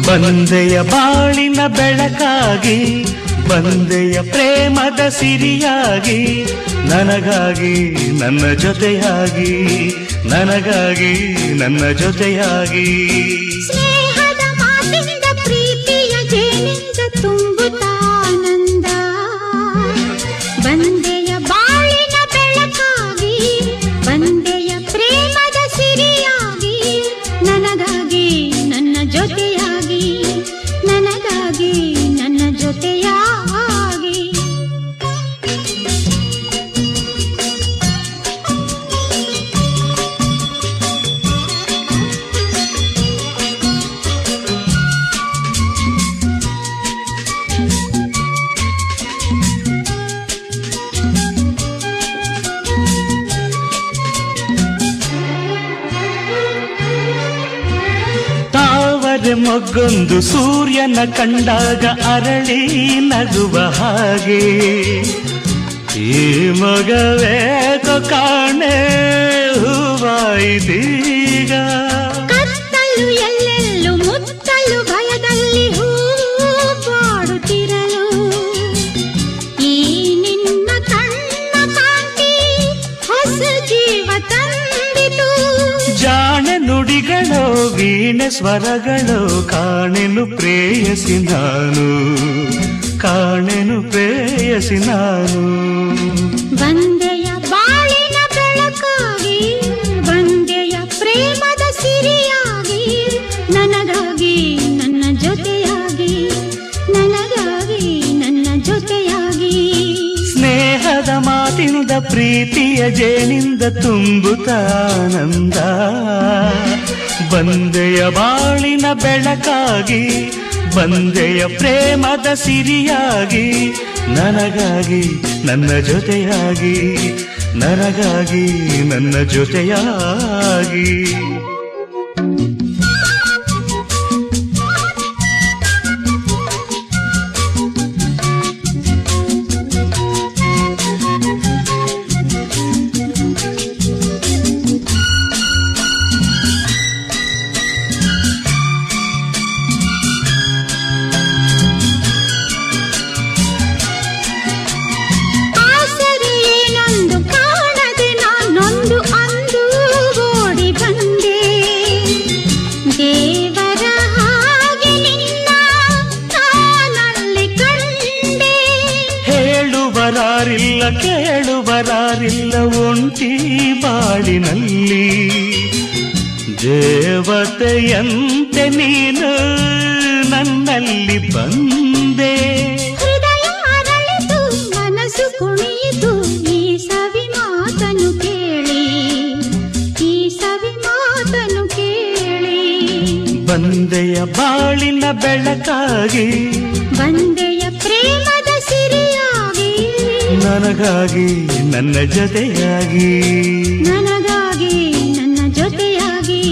ಬಂದೆಯ ಬಾಳಿನ ಬೆಳಕಾಗಿ, ಬಂದೆಯ ಪ್ರೇಮದ ಸಿರಿಯಾಗಿ, ನನಗಾಗಿ ನನ್ನ ಜೊತೆಯಾಗಿ, ನನಗಾಗಿ ನನ್ನ ಜೊತೆಯಾಗಿ. ಸ್ನೇಹದ ಮಾತಿನಿಂದ ಪ್ರೀತಿಯ ಜೇನಿಂದ ತುಂಬುತ್ತಾನಂದ. ಬಂದೆಯ ಬಾಳಿನ ಬೆಳಕಾಗಿ, ಬಂದೆಯ ಪ್ರೇಮದ ಸಿರಿಯಾಗಿ, ನನಗಾಗಿ ನನ್ನ ಜೊತೆಯಾಗಿ, ನನಗಾಗಿ ನನ್ನ ಜೊತೆಯಾಗಿ. ಮೊಗ್ಗೊಂದು ಸೂರ್ಯನ ಕಂಡಾಗ ಅರಳಿ ನಗುವ ಹಾಗೆ, ಈ ಮಗವೇಕೋ ಕಾಣೆ ಹೂವಾಯಿತೀಗ. ಕತ್ತಲು ಎಲ್ಲೆಲ್ಲೂ ಮುತ್ತಲು ಭಯದಲ್ಲಿ ಹೂ ಬಾಡುತ್ತಿರಲು, ಈ ನಿನ್ನ ಕಣ್ಣ ಕಾಂತಿ ಹೊಸ ಜೀವ ತಂದಿತು. ಜಾಣೆ ನುಡಿಗಳು ವೀಣೆ ಸ್ವರಗಳು, ಕಾಣೆನು ಪ್ರೇಯಸಿ ನಾನು, ಕಾಣೆನು ಪ್ರೇಯಸಿ ನಾನು. ಬಂದೆಯ ಬಾಳಿನ ಬೆಳಕಾಗಿ, ಬಂದೆಯ ಪ್ರೇಮದ ಸಿರಿಯಾಗಿ, ನನಗಾಗಿ ನನ್ನ ಜೊತೆಯಾಗಿ, ನನಗಾಗಿ ನನ್ನ ಜೊತೆಯಾಗಿ. ಸ್ನೇಹದ ಮಾತಿನಿಂದ ಪ್ರೀತಿಯ ಜೇನಿಂದ ತುಂಬುತ್ತಾನಂದ. ಬಂದೆಯ ಬಾಳಿನ ಬೆಳಕಾಗಿ, ಬಂದೆಯ ಪ್ರೇಮದ ಸಿರಿಯಾಗಿ, ನನಗಾಗಿ ನನ್ನ ಜೊತೆಯಾಗಿ, ನನಗಾಗಿ ನನ್ನ ಜೊತೆಯಾಗಿ. ಕೇಳುವರಾರಿಲ್ಲ ಒಂಟಿ ಬಾಳಿನಲ್ಲಿ, ದೇವತೆಯಂತೆ ನೀನು ನನ್ನಲ್ಲಿ ಬಂದೆ. ಹೃದಯ ಅರಳಿತು, ಮನಸ್ಸು ಕುಣಿಯಿತು, ಈ ಸವಿ ಮಾತನು ಕೇಳಿ, ಈ ಸವಿ ಮಾತನು ಕೇಳಿ. ಬಂದೆಯ ಬಾಳಿನ ಬೆಳಕಾಗಿ, ಬಂದೆಯ ಪ್ರೇಮದ ಸಿರಿಯಾಗಿ, ನನಗಾಗಿ ನನ್ನ ಜೊತೆಯಾಗಿ, ನನಗಾಗಿ ನನ್ನ ಜೊತೆಯಾಗಿ.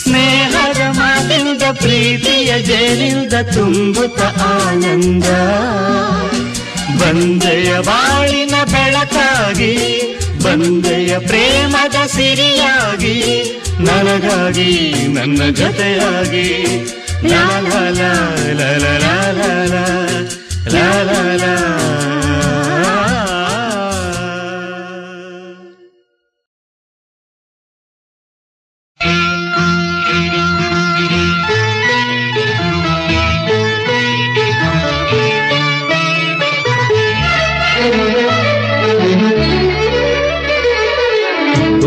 ಸ್ನೇಹದ ಮಾತಿನಿಂದ ಪ್ರೀತಿಯ ಜೇನಿಂದ ತುಂಬುತ್ತ ಆನಂದ. ಬಂದೆಯ ಬಾಳಿನ ಬೆಳಕಾಗಿ, ಬಂದೆಯ ಪ್ರೇಮದ ಸಿರಿಯಾಗಿ, ನನಗಾಗಿ ನನ್ನ ಜೊತೆಯಾಗಿ. ಲಾ ಲಾ ಲಾ ಲಾ ಲಾ ಲಾ ಲಾ ಲಾ ಲಾ ಲಾ.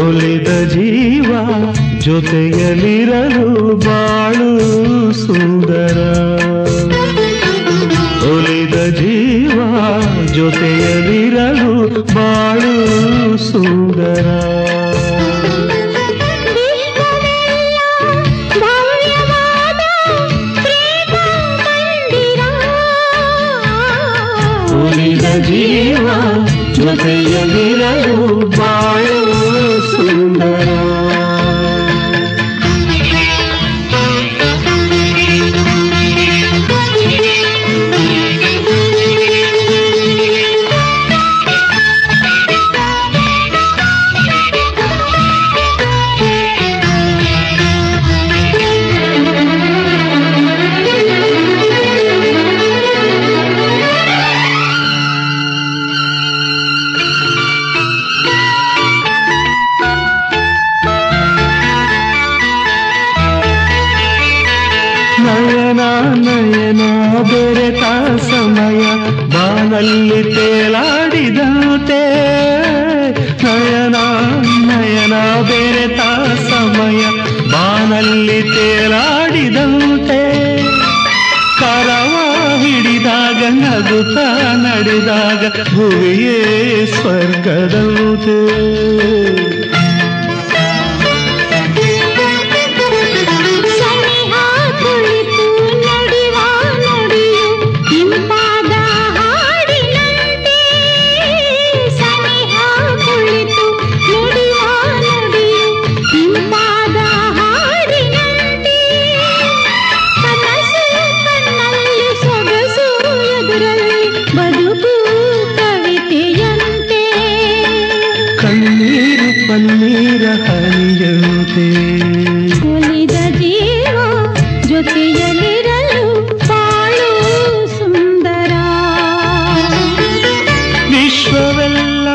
ಒಲಿದ ಜೀವ ಜೊತೆಯಲಿರಲು ಬಾಳು ಸುಂದರ, ಒಲಿದ ಜೀವ ಜೊತೆಯಲಿರಲು ಬಾಳು ಸುಂದರ. ಒಲಿದ ಜೀವ ಜೊತೆಯಲಿರಲು ಬಾಳು ಸುಂದರ. ಬೆರೆತ ಸಮಯ ಬಾನಲ್ಲಿ ತೇಲಾಡಿದಂತೆ ನಯನ ನಯನ ಬೆರೆತ ಸಮಯ ಬಾನಲ್ಲಿ ತೇಲಾಡಿದಂತೆ ಕರವ ಹಿಡಿದಾಗ ನಗುತ್ತ ನಡೆದಾಗ ಭುವಿಯೇ ಸ್ವರ್ಗದಂತೆ ಪನ್ನೀರ ಹರಿಯಂತೆ ಒಲಿದ ಜೀವ ಜೊತೆಯಲ್ಲಿರಲು ಬಾಳು ಸುಂದರ ವಿಶ್ವವೆಲ್ಲ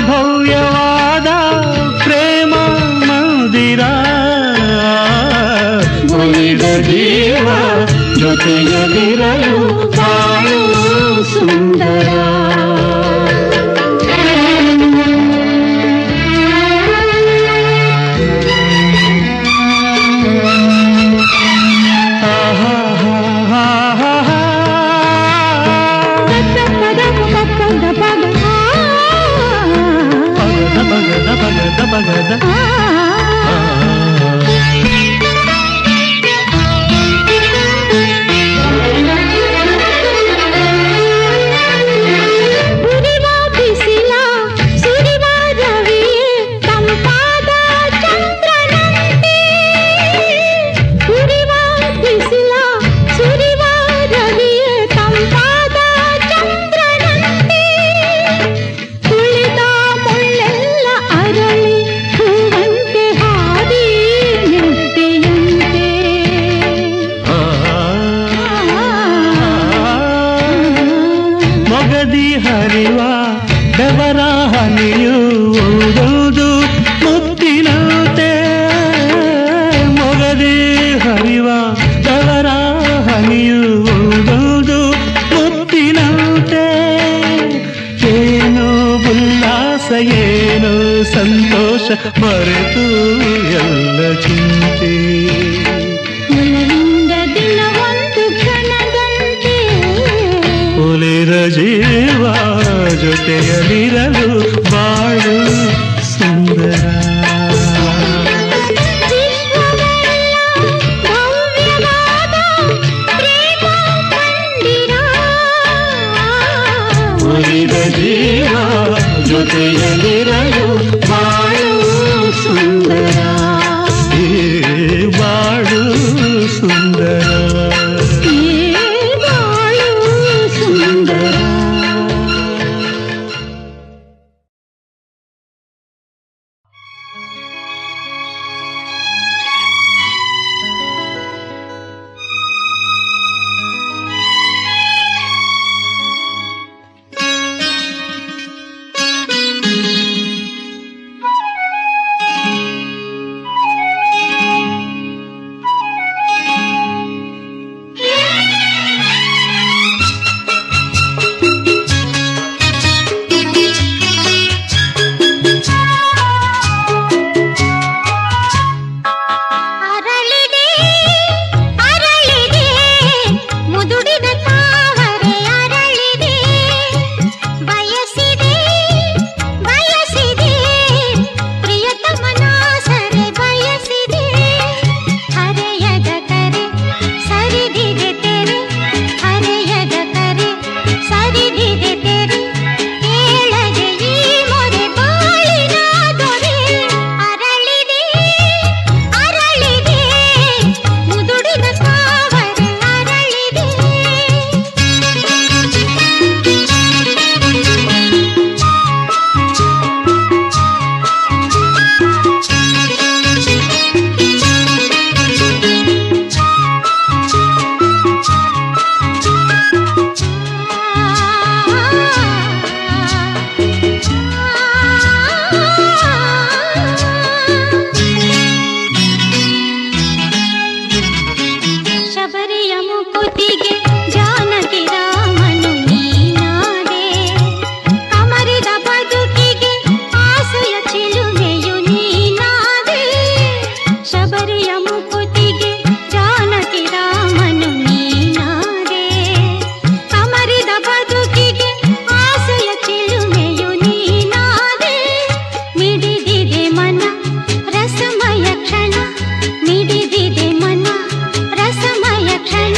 ಭವ್ಯವಾದ ಪ್ರೇಮ ಮಂದಿರ ಒಲಿದ ಜೀವ ಜೊತೆಯಲ್ಲಿರಲು ಬಾಳು ಸುಂದರ ಹರಿವ ಬೆವರ ಹನಿಯು ಓದೋದು ಮುತ್ತಿನಂತೆ ಮೊಗದಿ ಹರಿವ ಬೆವರ ಹನಿಯು ಓದೋದು ಮುತ್ತಿನಂತೆ ಏನು ಉಲ್ಲಾಸ ಏನು ಸಂತೋಷ ಮರೆತು ಎಲ್ಲ ಚಿಂತೆ ಒಲಿದ ಜೀವ ಜೊತೆಯಲ್ಲಿರಲು ಬಾಳು ಸುಂದರ ಒಲಿದ ಜೀವ ಜೊತೆಯಲ್ಲಿರಲು ಬಾಳು ಸುಂದರ ಬಾಳು ಸುಂದರ ಮೂಕುತಿಗೆ ಜಾನಕಿ ರಾಮನು ನೀನಾದೆ ಕಮರಿದ ಬದುಕಿಗೆ ಆಸೆಯ ಚಿಲುಮೆಯು ನೀನಾದೆ ಮಿಡಿದಿದೆ ಮನ ರಸಮಯ ಕ್ಷಣ ಮಿಡಿದಿದೆ ಮನ ರಸಮಯ ಕ್ಷಣ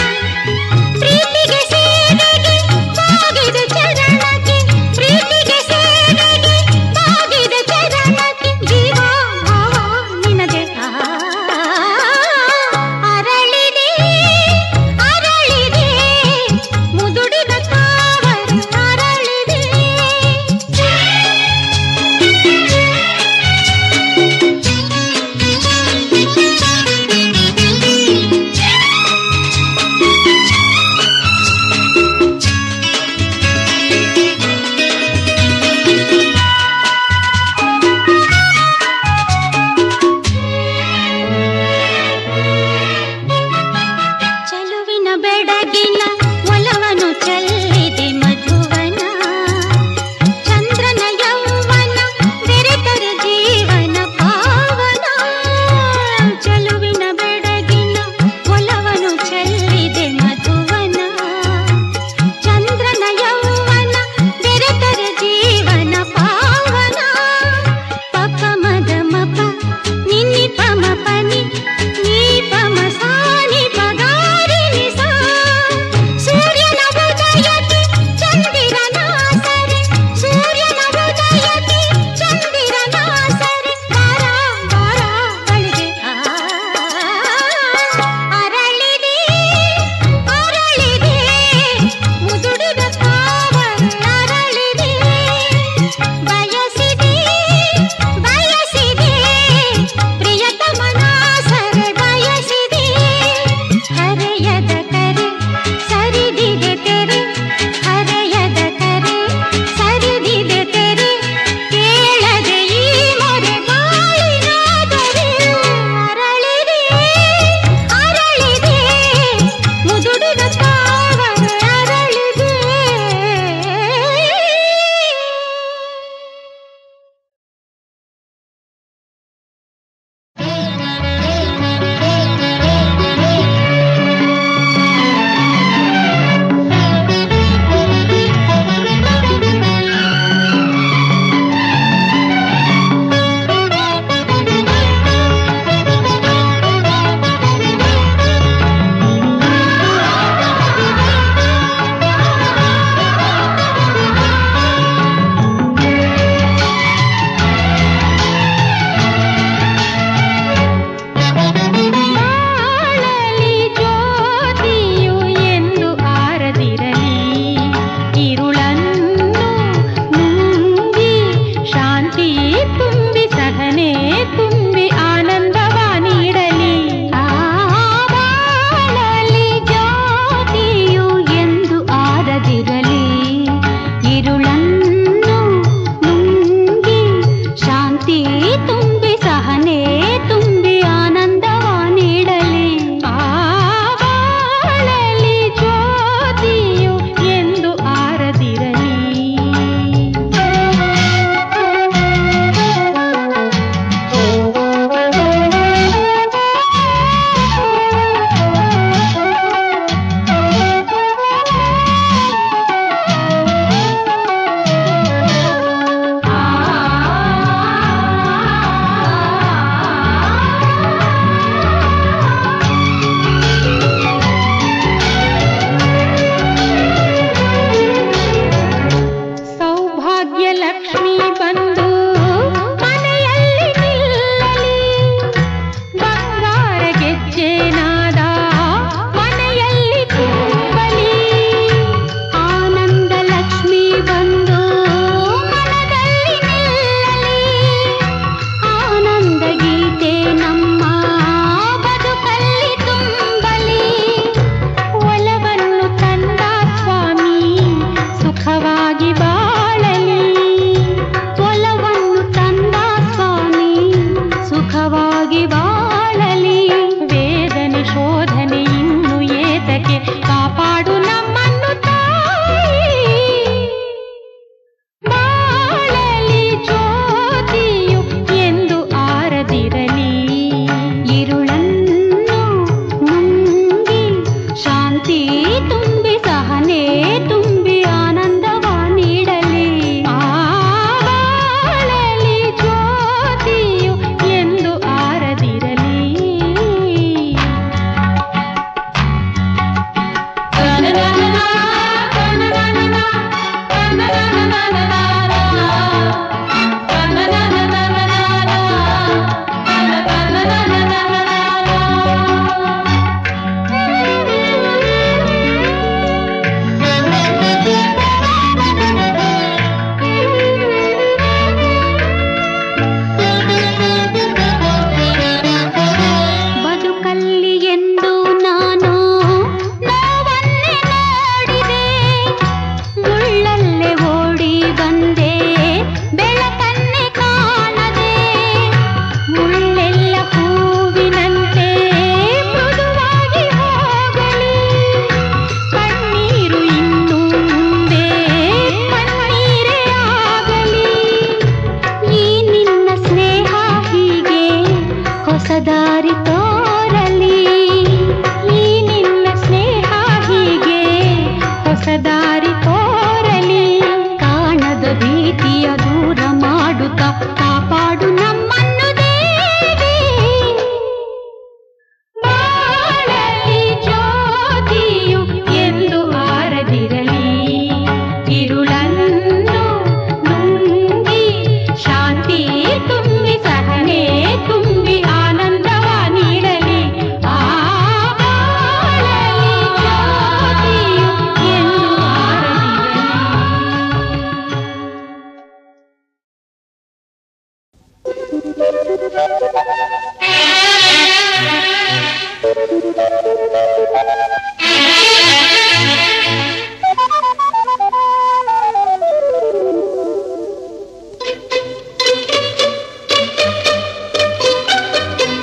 ಪ್ರೀತಿಗೆ ಸೇವೆಗೆ ಬಾಗಿದೆ ಚರಣಕ್ಕೆ ಪ್ರೀತಿಗೆ ಸೇವೆಗೆ ಬಾಗಿದೆ ಚರಣಕ್ಕೆ ಜೀವ ಭಾವ ನಿನಗೆ ಅರಳಿದೆ ಅರಳಿದೆ ಮುದುಡಿದ ಕಾವಲು ಅರಳಿದೆ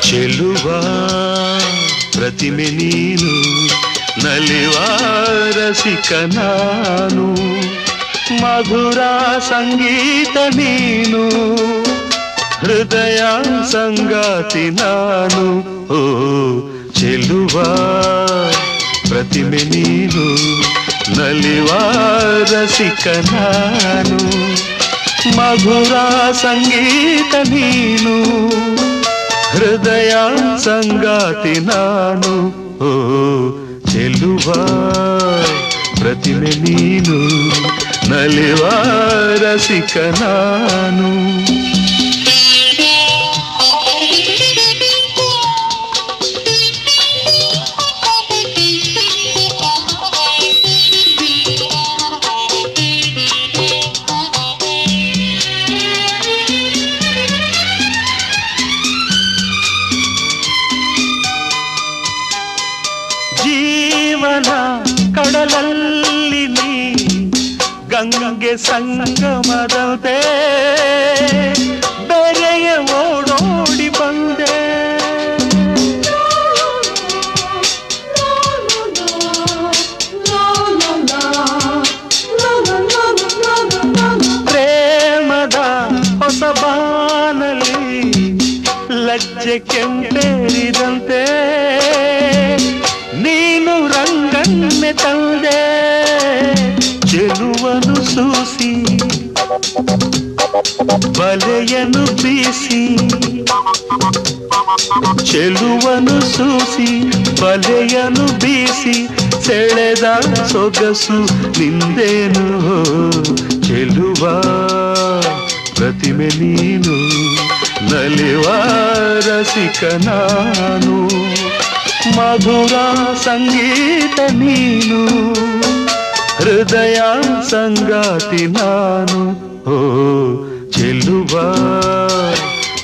ಚೆಲುವ ಪ್ರತಿಮೆ ನೀನು, ನಲಿವ ರಸಿಕ ನಾನು, ಮಧುರ ಸಂಗೀತ ನೀನು, ಹೃದಯ ಸಂಗಾತಿ ನಾನು. ಓ ಚೆಲುವ ಪ್ರತಿಮೆ ನೀನು, ನಲಿವ ರಸಿಕ ನಾನು, ಮಧುರ ಸಂಗೀತ ನೀನು, ಹೃದಯ ಸಂಗಾತಿ ನಾನು. ಓ ಚೆಲುವ ಪ್ರತಿಮೆ ನೀನು, ನಲಿವ ರಸಿಕ ನಾನು. ಜೀವನ ಕಡಲಲ್ಲಿ ನೀ ಗಂಗೆ ಸಂಗಮದಂತೆ ಬೆರೆಯ ಓಡೋಡಿ ಬಂದೆ. ಪ್ರೇಮದ ಹೊಸ ಬಾನಲ್ಲಿ ಲಜ್ಜೆ ಕೆಂಪೇರಿದಂತೆ ನೀನು ರಂಗನ್ನೆ ತಂದೆ. ಚೆಲುವನು ಸೂಸಿ ಬಲೆಯನು ಬೀಸಿ, ಚೆಲುವನು ಸೂಸಿ ಬಲೆಯನು ಬೀಸಿ, ಸೆಳೆದ ಸೊಗಸು ನಿಂದೇನು. ಚೆಲುವ ಪ್ರತಿಮೆ ನೀನು, ನಲಿವ ರಸಿಕ ನಾನು, ಮಧುರ ಸಂಗೀತ ನೀನು, ಹೃದಯ ಸಂಗಾತಿ ನಾನು. ಓ ಚೆಲುವ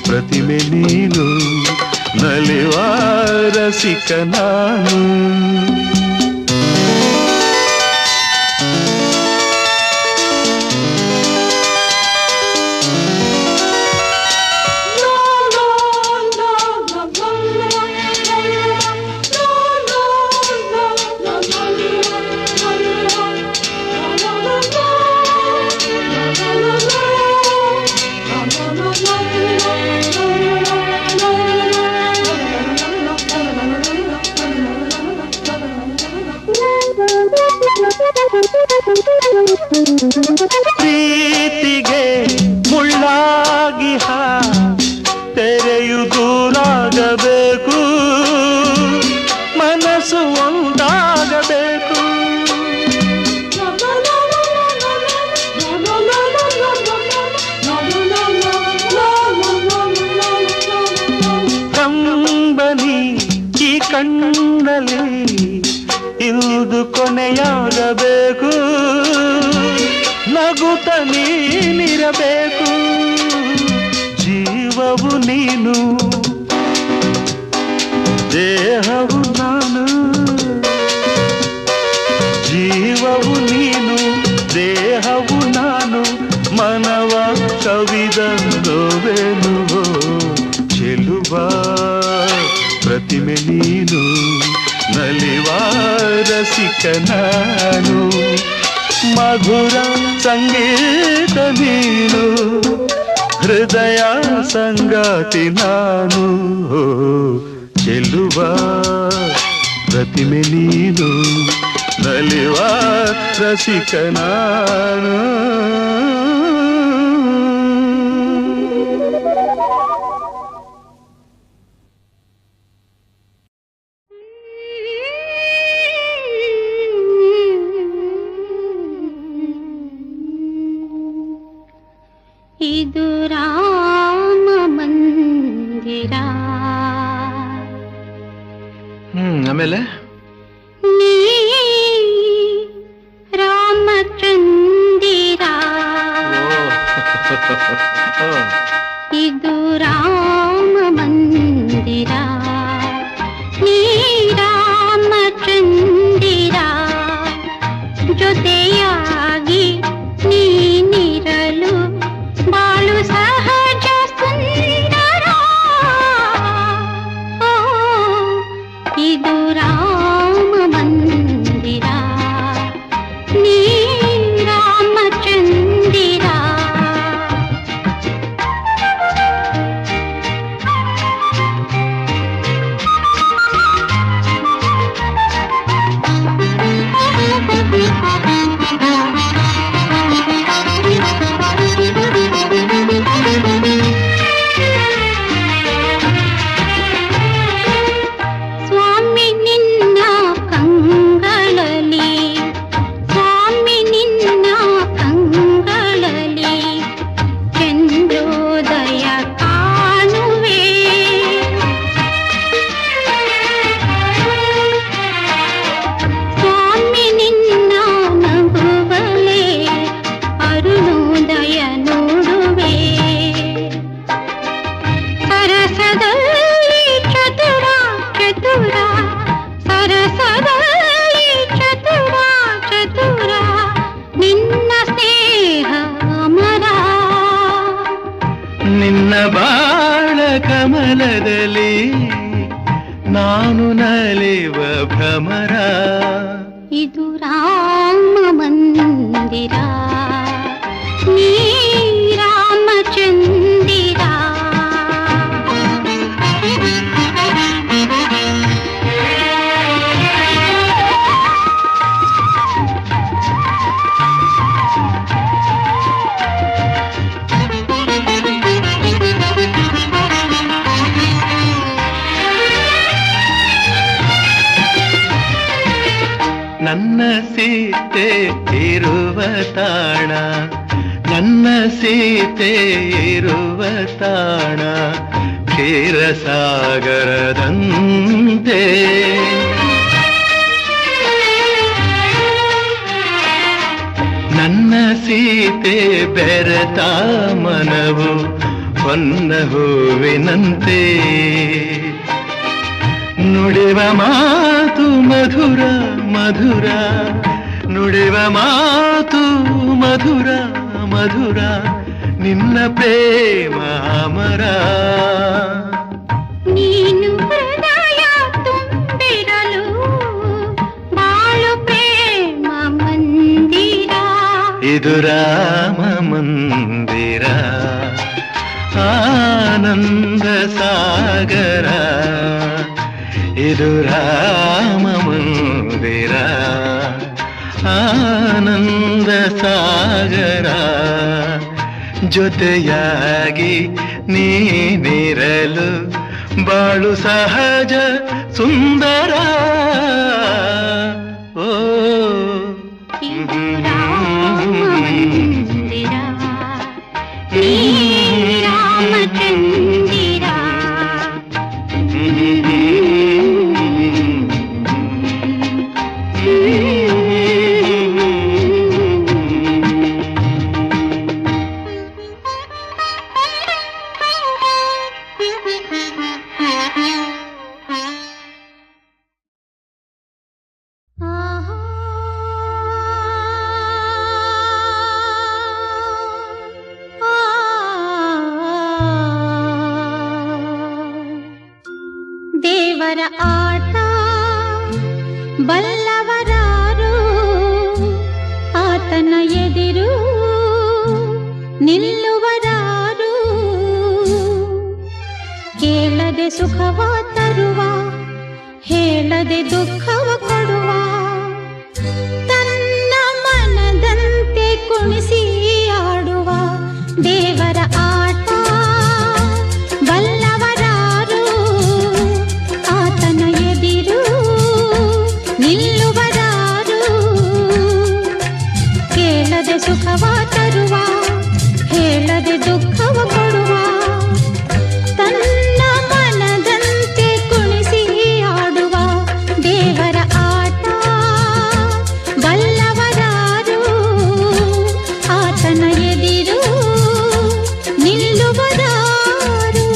ಪ್ರತಿಮೆ ನೀನು, ನಲಿವ ರಸಿಕ ನಾನು. ಪ್ರೀತಿಗೆ ಮುಳ್ಳಾಗಿ ತೆರೆಯು ದೂರಾಗಬೇಕು, ಮನಸ್ಸು ಒಂದಾಗಬೇಕು. ಕಂಬನಿ ಈ ಕಣ್ಣಲ್ಲಿ ಇಂದು ಕೊನೆಯಾಗಬೇಕು, ನಗುತ್ತ ನೀನಿರಬೇಕು. ಜೀವವು ನೀನು, ದೇಹವು ನಾನು, ಜೀವವು ನೀನು, ದೇಹವು ನಾನು, ಮನವ ಕವಿದ ನೋವೇನು. ಚೆಲುವ ಪ್ರತಿಮೆ ನೀನು, ನಲಿವ ರಸಿಕ ನಾನು, ಮಧುರ ಸಂಗೀತ ನೀನು, ಹೃದಯ ಸಂಗಾತಿ ನಾನು. ಚೆಲುವ ಪ್ರತಿಮೆ ನೀನು, ನಲಿವ ರಸಿಕ ನಾನು. ಇದು ರಾಮ ಮಂದಿರ, ಆಮೇಲೆ ನೀ ರಾಮಚಂದಿರ. ಇದು ರಾಮ ಮಂದಿರ, ನೀ ಇದು ರಾಮ ಮಂದಿರ, ನೀ ರಾಮಚಂದಿರ. ಸ್ವಾಮಿ ನಿನ್ನ ಕಂಗಳಲ್ಲಿ, ಸ್ವಾಮಿ ನಿನ್ನ ಕಂಗಳಲ್ಲಿ ಚಂದ್ರೋದಯ ಕಾಣುವೆ. ಸ್ವಾಮಿ ನಿನ್ನ ನಗುವಲೆ ಅರುಣೋದಯ ನೋಡುವೆ. ಸರಸದಲ್ಲಿ ಚತುರ ಚತುರ, ಸರಸದಲ್ಲಿ ಚತುರ ಚತುರ, ನಿನ್ನ ಸ್ನೇಹ ಅಮರ. ನಿನ್ನ ಬಾಳ ಕಮಲದಲ್ಲಿ ನಾನು ನಲಿವ ಭ್ರಮರ. ಇದು ರಾಮ ಮಂದಿರ, ನೀ ರಾಮಚಂದಿರ. ನನ್ನ ಸೀತೆ ಇರುವ ತಾಣ, ನನ್ನ ಸೀತೆ ಇರುವ ತಾಣ ಕ್ಷೀರಸಾಗರದಂತೆ. ನನ್ನ ಸೀತೆ ಬೆರೆತ ಮನವು ಹೊನ್ನ ಹೂವಿನಂತೆ. ನುಡಿವ ಮಾತು ಮಧುರ ಮಧುರ, ನುಡಿವ ಮಾತು ಮಧುರ ಮಧುರ, ನಿನ್ನ ಪ್ರೇಮ ಅಮರ. ನೀನು ಹೃದಯ ತುಂಬಿರಲು ಬಾಳು ಪ್ರೇಮ ಮಂದಿರ. ಇದು ರಾಮ ಮಂದಿರ, ಆನಂದ ಸಾಗರ. ಇದು ರಾಮ ಮಂದಿರ, ಆನಂದ ಸಾಗರ. ಜೊತೆಯಾಗಿ ನೀನಿರಲು ಬಾಳು ಸಹಜ ಸುಂದರ. ಓ ಇದು ರಾಮ ಮಂದಿರ, ನೀ ರಾಮಚಂದಿರ. ದೇವರ ಆಟ ಬಲ್ಲವರಾರು, ಆತನ ಎದಿರು ನಿಲ್ಲುವರಾರು. ಕೇಳದೆ ಸುಖವ ತರುವ, ಹೇಳದೆ ದುಃಖವ ಕೊಡುವ, ತನ್ನ ಮನದಂತೆ ಕುಣಿಸಿ ಆಡುವ ದೇವರ ಆಟ ಬಲ್ಲವರಾರು, ಆತನ ಎದಿರು ನಿಲ್ಲುವರಾರು. ಕೇಳದೆ ಸುಖವ ತರುವ, ಹೇಳದೆ ದುಃಖವ ಕೊಡುವ, ತನ್ನ ಮನದಂತೆ ಕುಣಿಸಿ ಆಡುವ ದೇವರ ಆಟ ಬಲ್ಲವರಾರು, ಆತನ ಎದಿರು ನಿಲ್ಲುವರಾರು.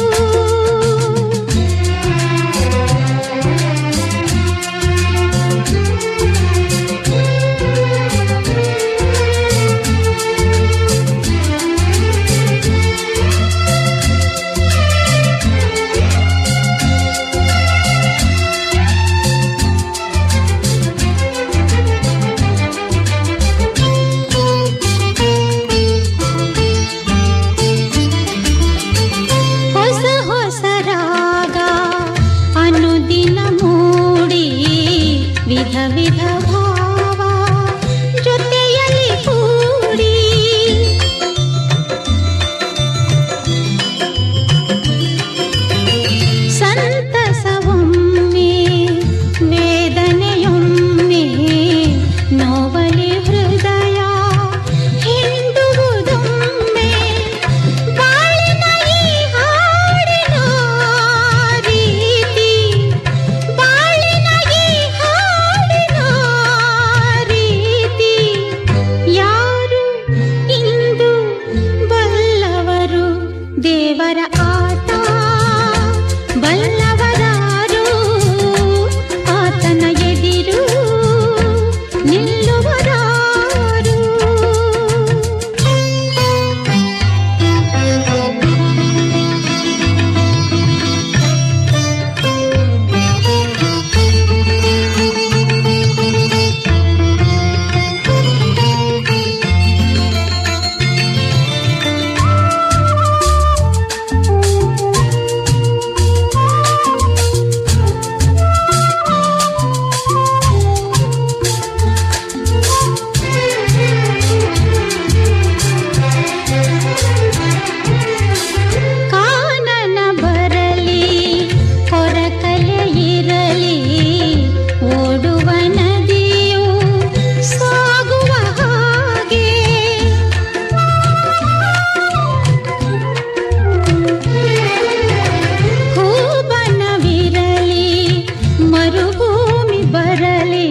ಬರಲಿ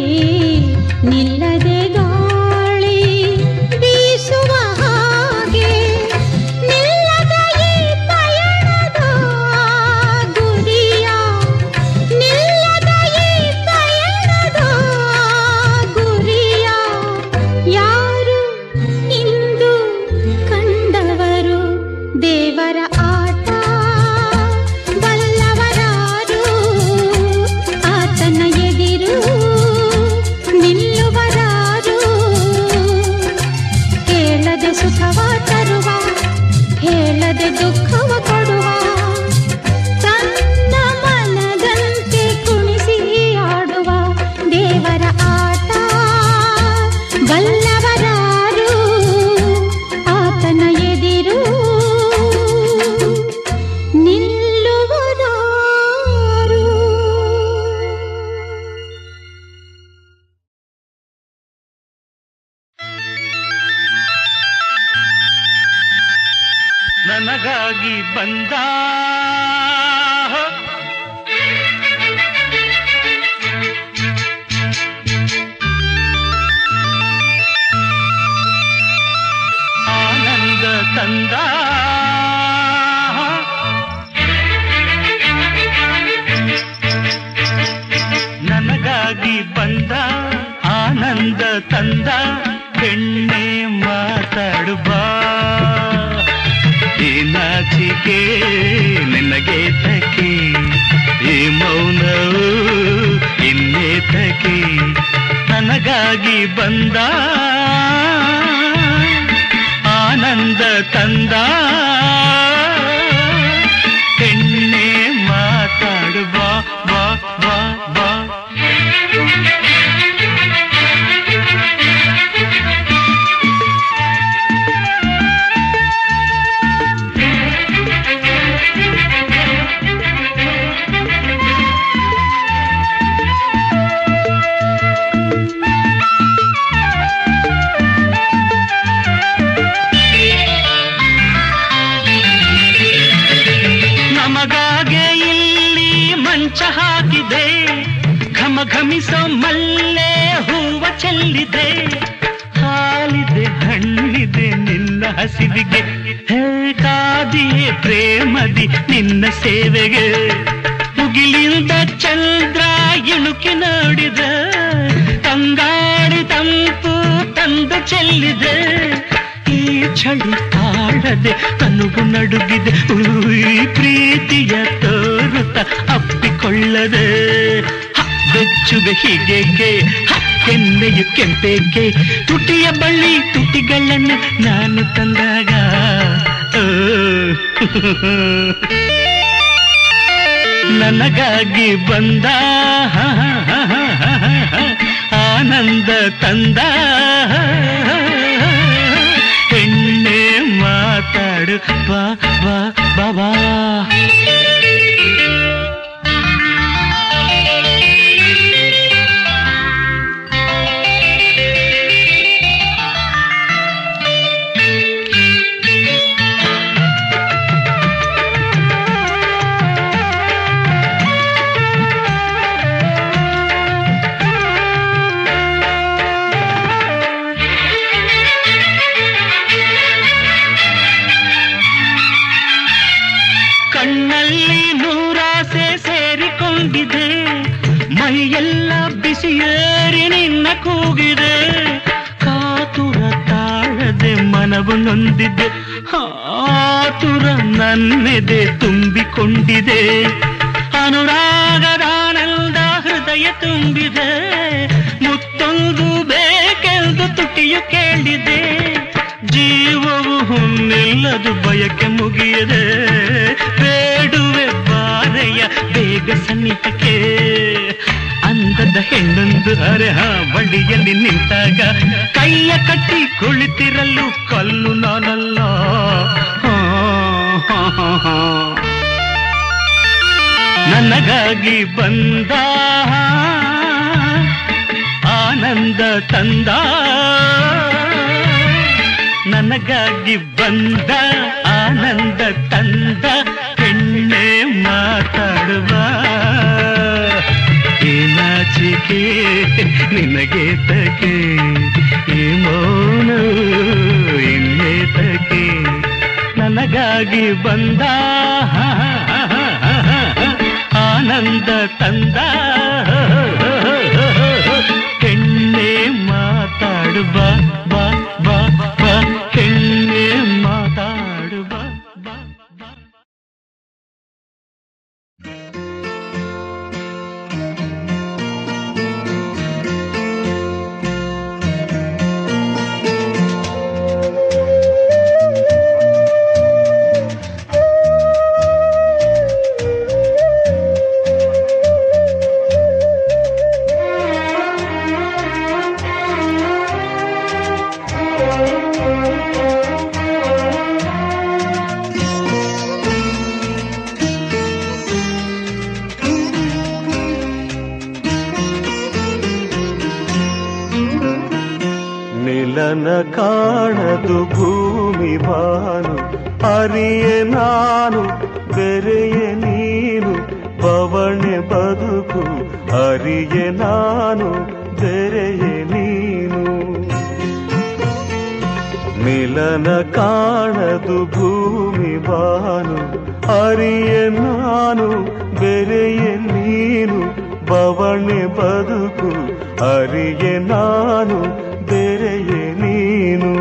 ನಿಲ್ಲದೆ ಗಾಳಿ ಬೀಸುವ ಹಾಗೆ ನಿಲ್ಲದ ಈ ಪಯಣದ ಗುರಿಯ ನಿಲ್ಲದ ಈ ಪಯಣದ ಗುರಿಯ ಯಾರು ಇಂದು ಕಂಡವರು ದೇವರ ಆಟ ಬಲ್ಲವರಾರು ಆತನ ಎದಿರು ನಿಲ್ಲುವರಾರು ಕೇಳದೆ ಸುಖವ ತರುವ ಹೇಳದೆ ದುಃಖವ ಕೊಡುವ ತನ್ನ ಮನದಂತೆ ಕುಣಿಸಿ ಆಡುವ ದೇವರ ಆಟ ಬಲ್ಲವರಾರು ಆತನ ಎದಿರು ನಿಲ್ಲುವರಾರು. ನನಗಾಗಿ ಬಂದ ಆನಂದ ತಂದ ನನಗಾಗಿ ಬಂದ ಆನಂದ ತಂದ ಹೆಣ್ಣೆ ಮಾತಾಡುವ ಈ ನಾಚಿಕೆ ನಿನಗೆ ತಕೆ ಈ ಮೌನವು ಇನ್ನೇತಕೆ ನನಗಾಗಿ ಬಂದ ಆನಂದ ತಂದ ಹೆಣ್ಣೆ ಮಾತಾಡುವ ಬಾ ಬಾ ಬಾ ನಮಗಾಗೆ ಇಲ್ಲಿ ಮಂಚ ಹಾಕಿದೆ ಘಮಘಮಿಸೋ ಮಲ್ಲೆ ಹೂವ ಚೆಲ್ಲಿದೆ ಹಾಲಿದೆ ಹಣ್ಣಿದೆ ನಿನ್ನ ಹಸಿವಿಗೆ ಹೇ ಕಾದಿಯೇ ಪ್ರೇಮದಿ ನಿನ್ನ ಸೇವೆಗೆ ಮುಗಿಲಿಂದ ಚಂದ್ರ ಇಣುಕಿ ನೋಡಿದ ತಂಗಾಡಿ ತಂಪು ತಂದು ಚೆಲ್ಲಿದೆ ಈ ಚಳಿ ತಾಳದೆ ತನುಗು ನಡುಗಿದೆ ಈ ಪ್ರೀತಿಯ ತೋರುತ್ತ ಅಪ್ಪಿಕೊಳ್ಳದೆ ಬೆಚ್ಚುಗೆ ಹೀಗೇಕೆ ಕೆನ್ನೆಯು ಕೆಂಪೇಕೆ ತುಟಿಯ ಬಳ್ಳಿ ತುಟಿಗಳನ್ನು ನಾನು ತಂದಾಗ ನನಗಾಗಿ ಬಂದ ಆನಂದ ತಂದ ಹೆಣ್ಣೆ ಮಾತಾಡು ಬಾ ಬಾ ಬಾಬಾ ಕಣ್ಣಲ್ಲಿ ನೂರಾಸೆ ಸೇರಿಕೊಂಡಿದೆ ಮೈಯೆಲ್ಲ ಬಿಸಿಯೇರಿ ನಿನ್ನ ಕೂಗಿದೆ ಕಾತುರ ತಾಳದೆ ಮನವು ನೊಂದಿದೆ ಆತುರ ನನ್ನೆದೆ ತುಂಬಿಕೊಂಡಿದೆ ಅನುರಾಗದಾನಂದ ಹೃದಯ ತುಂಬಿದೆ ಮುತ್ತೊಂದು ಬೇಕೆಂದು ತುಟಿಯು ಕೇಳಿದೆ ಜೀವವು ಹುನ್ನೆಲ್ಲದು ಬಯಕೆ ಮುಗಿಯದೆ ಬೇಡುವೆ ಬಾರೆಯ ಬೇಗ ಸನ್ನಿಹಕ್ಕೆ ಅಂದದ ಹೆಣ್ಣೊಂದು ಅರೆಹ ಬಳಿಯಲ್ಲಿ ನಿಂತಾಗ ಕೈಯ ಕಟ್ಟಿ ಕುಳಿತಿರಲು ಕಲ್ಲು ನಾನಲ್ಲ ನನಗಾಗಿ ಬಂದ ಆನಂದ ತಂದ ನನಗಾಗಿ ಬಂದ ಆನಂದ ತಂದ ಹೆಣ್ಣೆ ಮಾತಾಡುವ ಏನ ನಾಚಿಕೆ ನಿನಗೇತಕೆ ಈ ಮೌನ ಇನ್ನೇತಕೆ ನನಗಾಗಿ ಬಂದ ಆನಂದ ತಂದ ಹೆಣ್ಣೆ ಮಾತಾಡು ಬಾ ಬಾ ಬಾ ಬಾ ಹೆಣ್ಣೆ ಮಾತಾಡು ಬಾ ಬಾ ಬಾ. ನಿಲನ ಕಾಣದು ಭೂಮಿ ಬಾನು ಅರಿಯೆ ನಾನು ಬೆರೆಯೆ ನೀನು ಪವಣೆ ಬದುಕು ಅರಿಯೆ ನಾನು ಬೆರೆಯೆ ನೀನು ಮಿಲನ ಕಾಣದು ಭೂಮಿ ಬಾನು ಅರಿಯೆ ನಾನು ಬೆರೆಯೆ ನೀನು ಪವಣೆ ಬದುಕು ಅರಿಯೆ ನಾನು ಬೆರೆಯೆ ನೀನು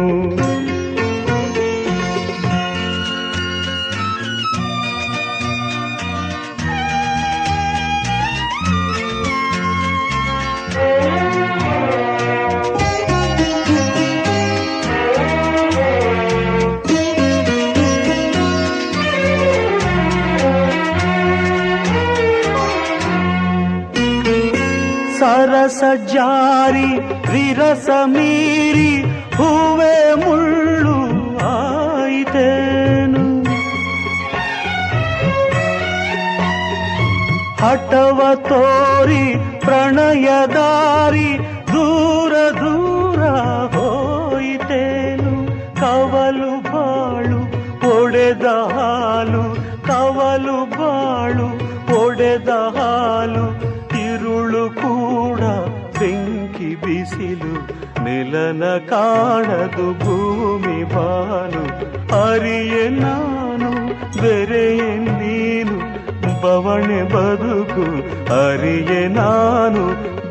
ಸರಸ ಜಾರಿ ವಿರಸ ಮೀರಿ ಹೂವೆ ಮುಳ್ಳು ಆಯಿತೇನು ಹಠವ ತೋರಿ ಪ್ರಣಯದಾರಿ ದೂರ ದೂರ ಹೋಯಿತೇನು ಕವಲು ಬಾಳು ಒಡೆದ ಹಾಲು ಕವಲು ಬಾಳು ಒಡೆದ ಹಾಲು ತಿರುಳು ಕೂಡ ಬೆಂಕಿ ಬಿಸಿಲು ಮಿಲನ ಕಾಣದು ಭೂಮಿ ಬಾನು ಅರಿಯೆ ನಾನು ಬೆರೆಯೆ ನೀನು ಬವಣೆ ಬದುಕು ಅರಿಯೆ ನಾನು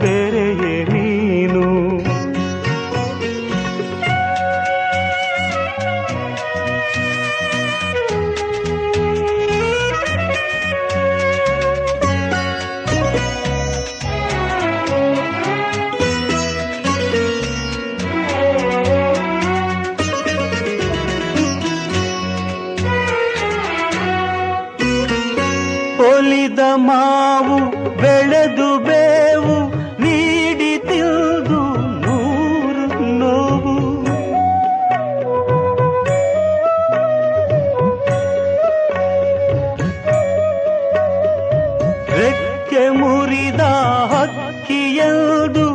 ಬೆರೆಯೆ ನೀನು ಒಲಿದ ಮಾವು ಬೆಳೆದು ಬೇವು ನೀಡಿ ತಿಳಿದು ನೂರು ನೋವು ರೆಕ್ಕೆ ಮುರಿದ ಹಕ್ಕಿಯದು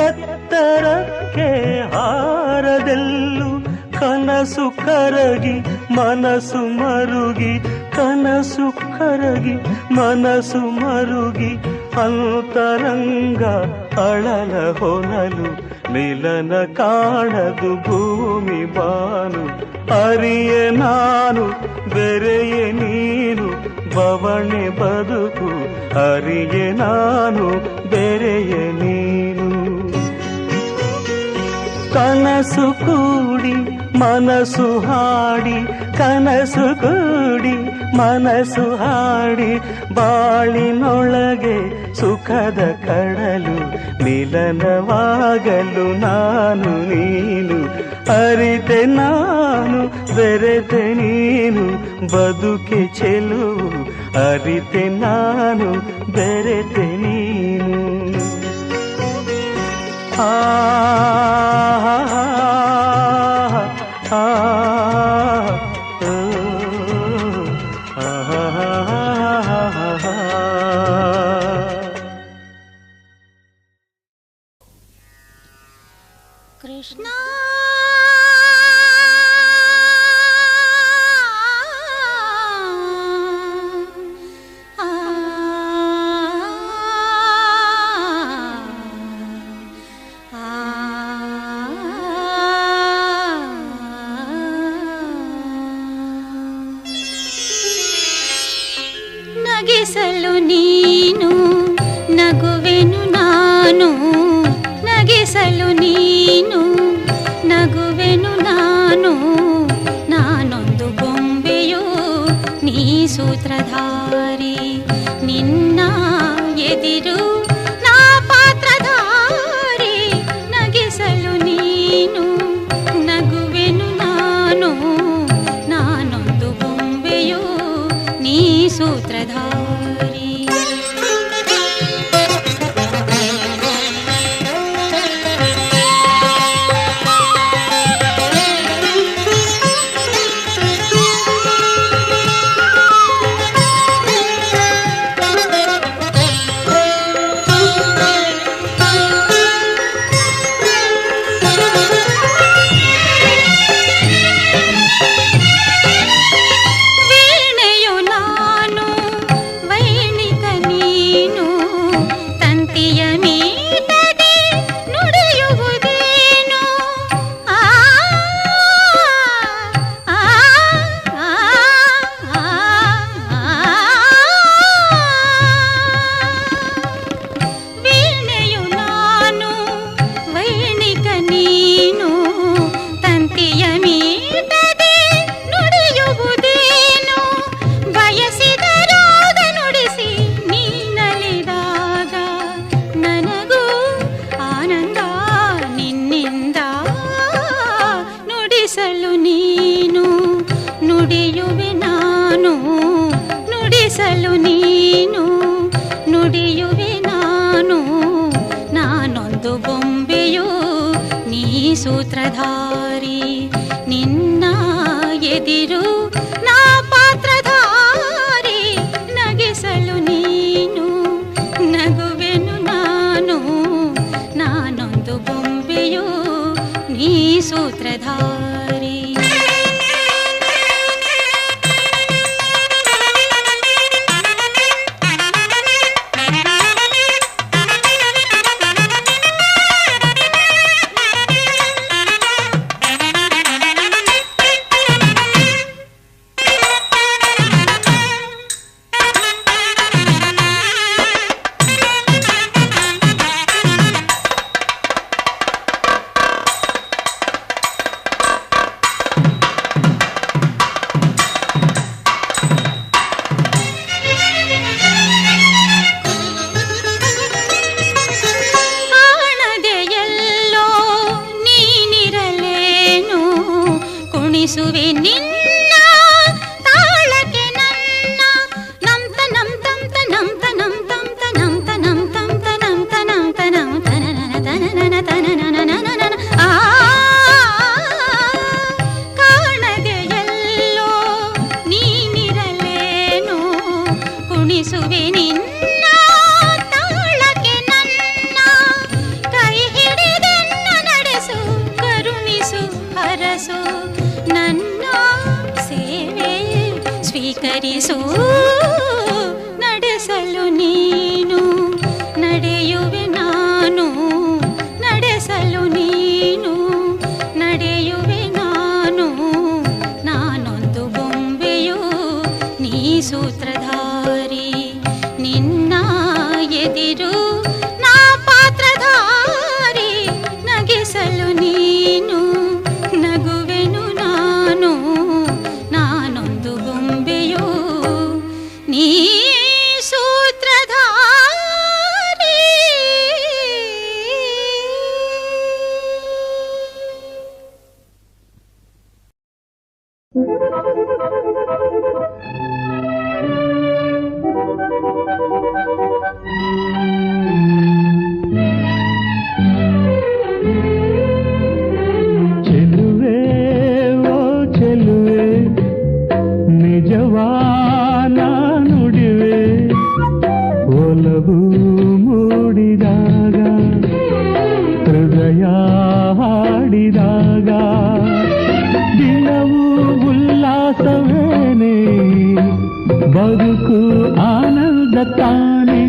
ಎತ್ತರಕ್ಕೆ ಹಾರದೆಲ್ಲು ಕನಸು ಕರಗಿ ಮನಸ್ಸು ಮರುಗಿ ಕನಸು ಕರಗಿ ಮನಸ್ಸು ಮರುಗಿ ಅಂತರಂಗ ಅಳಲ ಹೊನಲು ಮಿಲನ ಕಾಣದು ಭೂಮಿ ಬಾನು ಅರಿಯೆ ನಾನು ಬೆರೆಯೆ ನೀನು ಬವಣೆ ಬದುಕು ಅರಿಯೆ ನಾನು ಬೆರೆಯೆ ನೀನು ಕನಸು ಕೂಡಿ ಮನಸ್ಸು ಹಾಡಿ ಕನಸು ಕೂಡಿ ಮನಸ್ಸು ಹಾಡಿ ಬಾಳಿನೊಳಗೆ ಸುಖದ ಕಡಲು ಮಿಲನವಾಗಲು ನಾನು ನೀನು ಅರಿತೆ ನಾನು ಬೆರೆತೆ ನೀನು ಬದುಕೆ ಚೆಲುವು ಅರಿತೆ ನಾನು ಬೆರೆತೆ ನೀನು ಆ ಕೃಷ್ಣ ನಾನು ನಗಿಸಲು ನೀನು ನಗುವೆನು ನಾನು ನಾನೊಂದು ಬೊಂಬೆಯೋ ನೀ ಸೂತ್ರಧಾರಿ ನಿನ್ನ ಎದಿರು ನಾ ಪಾತ್ರಧಾರಿ ನಗಿಸಲು ನೀನು ನಗುವೆನು ನಾನು ನಾನೊಂದು ಬೊಂಬೆಯೋ ನೀ ಸೂತ್ರಧಾರಿ ನುಡಿಸಲು ನೀನು ನುಡಿಯುವೆ ನಾನು ನಾನೊಂದು ಬೊಂಬೆಯೋ ನೀ ಸೂತ್ರಧಾರಿ ನಿನ್ನ ಎದಿರು ನಾ ಪಾತ್ರಧಾರಿ ನಗಿಸಲು ನೀನು ನಗುವೆನು ನಾನು ನಾನೊಂದು ಬೊಂಬೆಯೋ ನೀ ಸೂತ್ರಧಾರಿ ಕುಣಿಸುವೆ ನಿನ್ನ ತಾಳಕ್ಕೆ ನನ್ನ ನಂತ ನಂತ ನಂತ ನಂತ ನಂತ ನಂತ ನಂತ ನಂತ ನಂತ ನಂತ ಆ ಕಾಣದೆ ಎಲ್ಲೋ ನೀನಿರಲೇನು ಕುಣಿಸುವೆ ನಿನ್ನ ತಾಳಕ್ಕೆ ನನ್ನ ಕೈ ಹಿಡಿದೆನ್ನ ನಡೆಸು ಕರುಣಿಸು ಹರಸು ನನ್ನ ಸೇವೆ ಸ್ವೀಕರಿಸು ನಡೆಸಲು ನೀನು ನಡೆಯುವೆ ನಾನು ನಡೆಸಲು ನೀನು ನಡೆಯುವೆ ನಾನು ನಾನೊಂದು ಬೊಂಬೆಯೋ ನೀ ಸೂತ್ರಧಾರಿ ನಿನ್ನ ಎದಿರು ನಾ ಪಾತ್ರಧಾರಿ ನಗಿಸಲು ನೀನು ನಗುವೆನು ನಾನು ನಾನೊಂದು ಬೊಂಬೆಯೋ ನೀ ಸೂತ್ರಧಾರಿ ನಿಜವಾನ ನುಡಿವೆ ಒಲವು ಮೂಡಿದಾಗ ಹೃದಯ ಹಾಡಿದಾಗ ದಿನವೂ ಉಲ್ಲಾಸವೇನೆ ಬದುಕು ಆನಂದ ತಾನೆ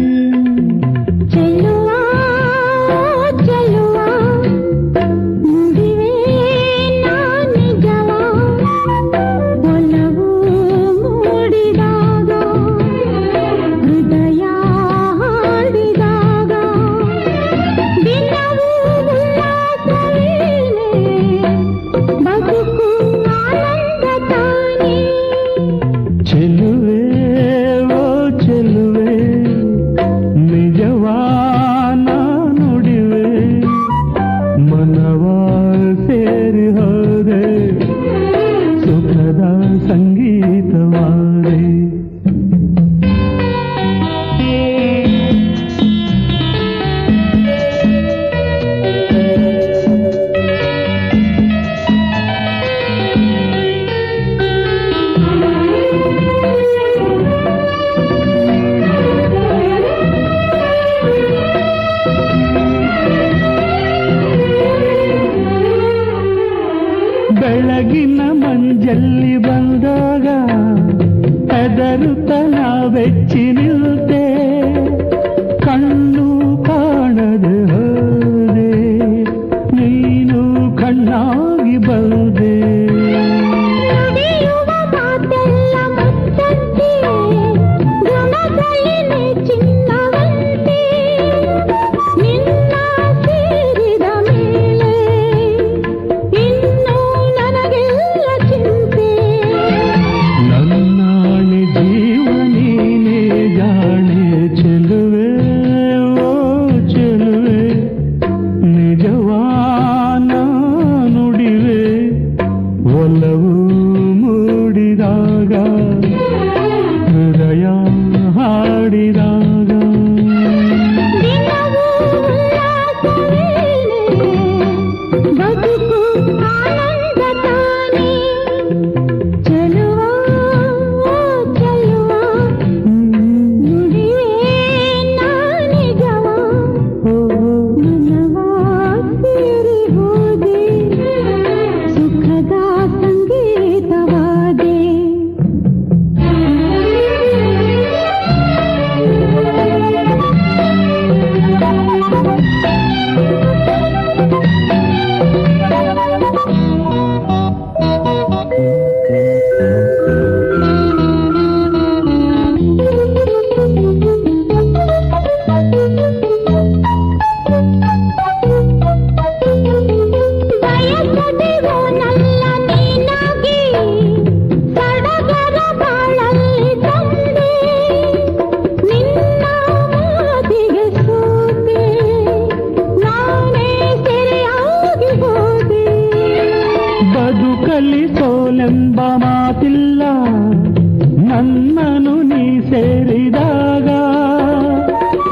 ಬೆಳಗಿನ ಮಂಜಲ್ಲಿ ಬಂದಾಗ ಹೆದರುತ್ತ ನಾವೆಚ್ಚಿ ನಿಲ್ತೆ, ಕಣ್ಣು ಕಾಣದೆ ಹೋದೆ, ನೀನು ಕಣ್ಣಾಗಿ ಬಂದೆ. ಬದುಕಲಿಸೋಲೆಂಬ ಮಾತಿಲ್ಲ, ನನ್ನನು ನೀ ಸೇರಿದಾಗ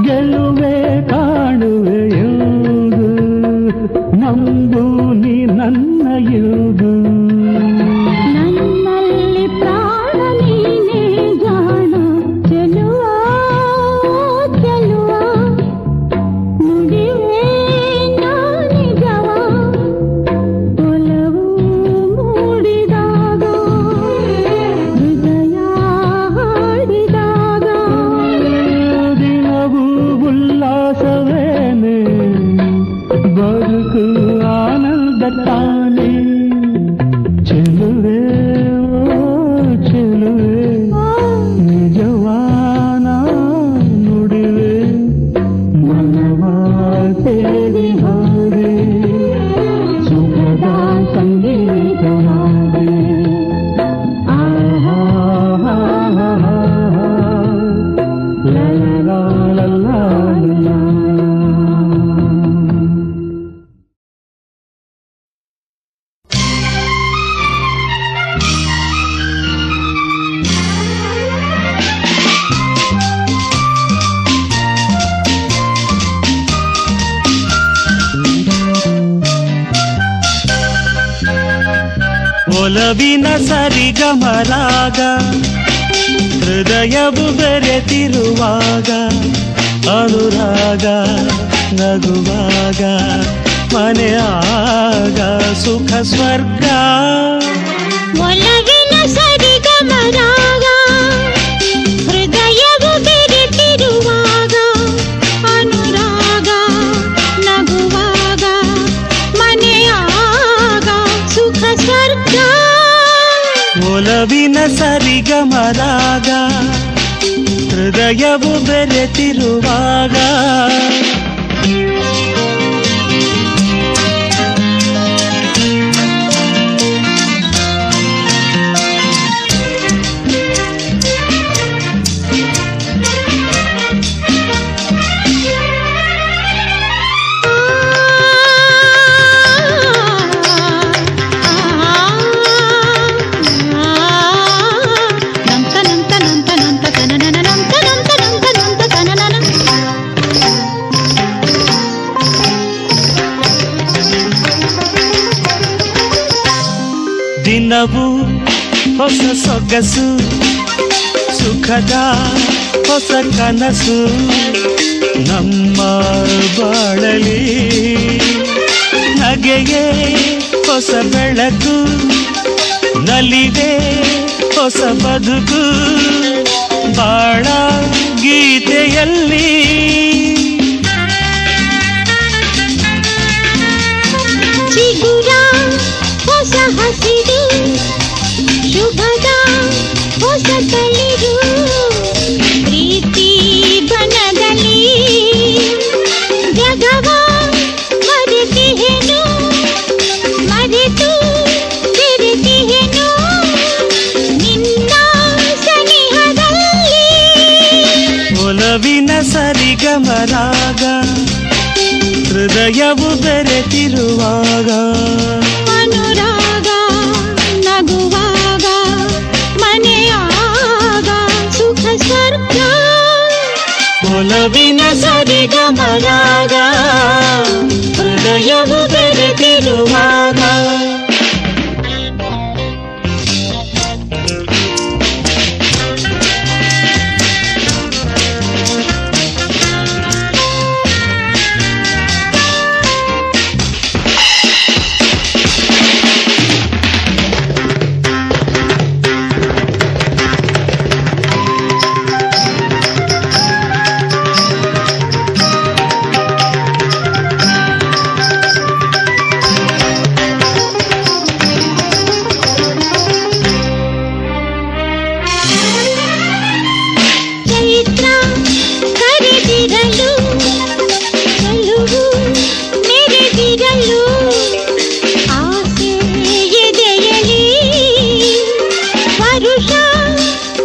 ಗೆಲುವೆ ಕಾಣುವೆ ಎಂದು, ನಂಬು ನೀ ನನ್ನ ಇರುವುದು. ನನ್ನಲ್ಲಿ ಪ್ರಾಣ ನೀನೇ ಜಾಣ, ಚೆಲುವ ಚೆಲುವ ನುಡಿವೆ ನಿಜವ, ಒಲವು ಮೂಡಿದಾಗ ಹೃದಯ ಹಾಡಿದಾಗ ದಿನವೂ ಉಲ್ಲಾಸವೇನೆ, ಬದುಕು ಆನಂದ ತಾನೇ. ಚೆಲುವೆ ಚೆಲುವೆ ನಿಜವಾನ ನುಡಿವೆ, ಮನವ ಸೇರಿ ಹೋದೆ, ಸುಖದ ಸಂಗೀತ ಹಾಡೆ. ಆಹಾ ಲಾ ಲಾ ಲಾ ಲಾ ಲಾ. ಒಲವಿನ ಸರಿಗಮರಾಗ ಹೃದಯವು ಬೆರೆತಿರುವಾಗ, ಅನುರಾಗ ನಗುವಾಗ ಮನೆಯಾಗ ಸುಖ ಸ್ವರ್ಗ. ಒಲವಿನ ಸರಿಗಮರಾಗ ಹೃದಯವು ಬೆರೆತಿರುವಾಗ, ಅನುರಾಗ ನಗುವಾಗ ಮನೆಯಾಗ ಸುಖ ಸ್ವರ್ಗ. ಒಲವಿನ ಸರಿಗಮರಾಗ ಹೃದಯವು ಬೆರೆತಿರುವಾಗ. ದಿನವೂ ಹೊಸ ಸೊಗಸು, ಸುಖದ ಹೊಸ ಕನಸು ನಮ್ಮ ಬಾಳಲಿ, ನಗೆಯೇ ಹೊಸ ಬೆಳಕು. ಬೆಳಕು ನಲಿವೆ ಹೊಸ ಬದುಕು ಬಾಳ ಗೀತೆಯಲ್ಲಿ ಚಿಗುರ ಹೊಸ ಹಸಿರು ಶುಭದ ಹೊಸ ತಳಿರು ಪ್ರೀತಿ ಬನದಲ್ಲಿ ಜಗವ ಮರೆತಿಹೆನು ಮರೆತು ಬೆರೆತಿಹೆನು ನಿನ್ನ ಸನಿಹದಲ್ಲಿ ಒಲವಿನ ಸರಿಗಮರಾಗ ಹೃದಯವು ಬೆರೆತಿರುವಾಗ ಅನುರಾಗ ನಗುವಾಗ ಮನೆಯಾಗ ಸುಖ ಸ್ವರ್ಗ ಒಲವಿನ ಸರಿಗಮರಾಗ ಹೃದಯವು ಬೆರೆತಿರುವಾಗ ಚೈತ್ರ ಕರೆದಿರಲು ಚೆಲುವು ಮೆರೆದಿರಲು ಆಸೆ ಎದೆಯಲಿ ವರುಷ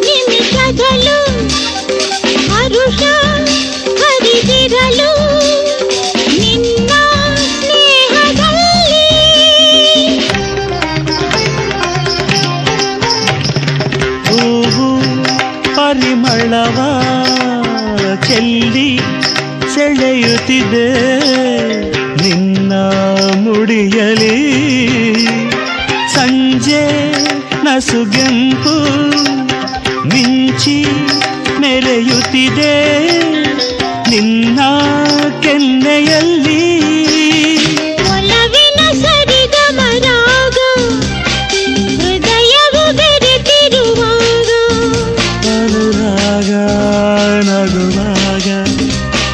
ನಿಮಿಷದಲು ಹರುಷ ಹರಿದಿರಲು ನಿನ್ನ ಸ್ನೇಹದಲ್ಲಿ ಹೂವು ಪರಿಮಳವ ಚೆಲ್ಲಿ ಸೆಳೆಯುತ್ತಿದೆ ನಿನ್ನ ಮುಡಿಯಲಿ ಸಂಜೆ ನಸುಗೆಂಪು ಮಿಂಚಿ ಮೆರೆಯುತ್ತಿದೆ ನಿನ್ನ ಕೆನ್ನೆಯಲ್ಲಿ ಒಲವಿನ ಸರಿಗಮರಾಗ ಹೃದಯವು ಬೆರೆತಿರುವಾಗ ಅನುರಾಗ ನಗುವಾಗ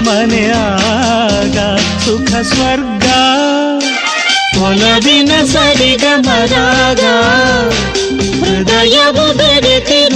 ಮನೆಯಾಗ ಸುಖ ಸ್ವರ್ಗ ಒಲವಿನ ಸರಿಗಮರಾಗ ಹೃದಯವು ಬೆರೆತಿರುವಾಗ